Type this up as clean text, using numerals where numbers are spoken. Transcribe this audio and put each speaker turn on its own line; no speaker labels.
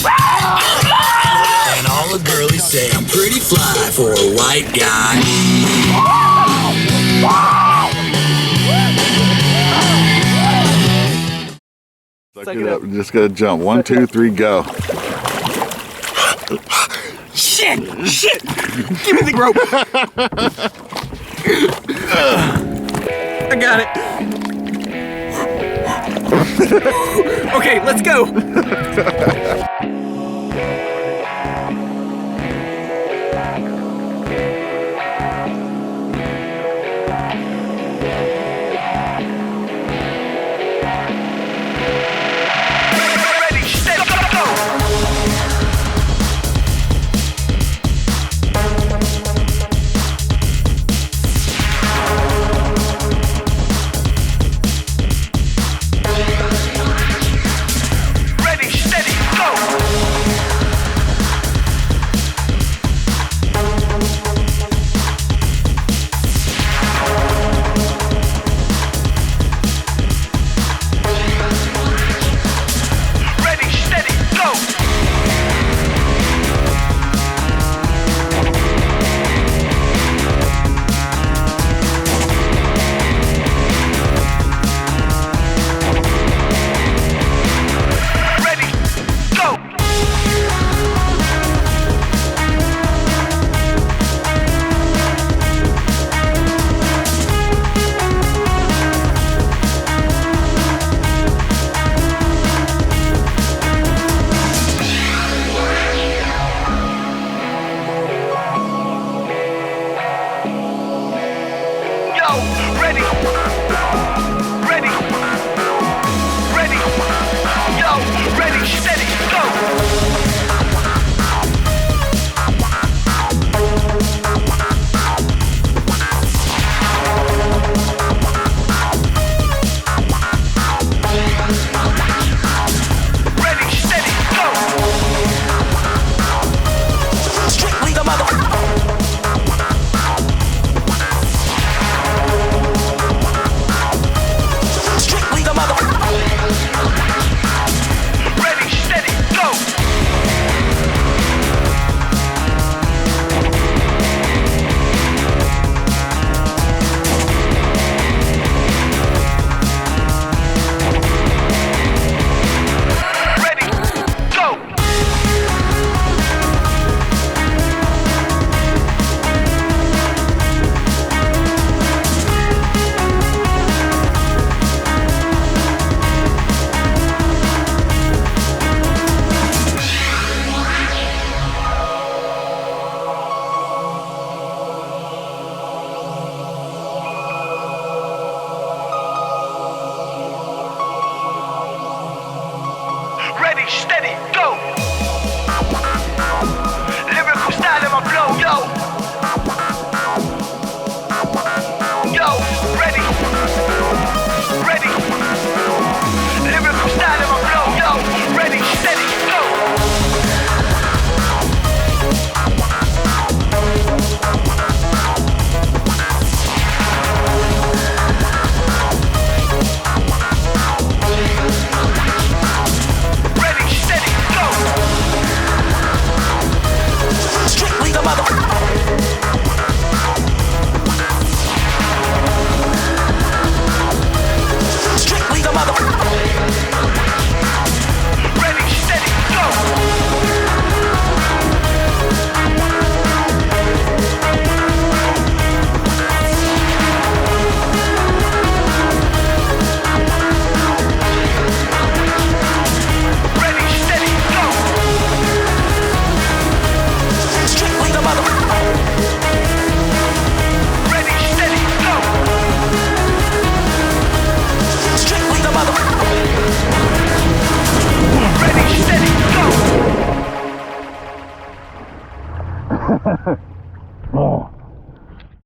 And all the girlies say I'm pretty fly for a white guy.
Suck it up. Just gotta jump. 1, 2, 3, go.
Shit! Shit! Give me the rope! I got it. Okay, let's go.
Steady, go! Lyrical style in my flow, yo! Yo, ready! Ready! Lyrical style in my flow, yo! Ready, steady, go!
Oh.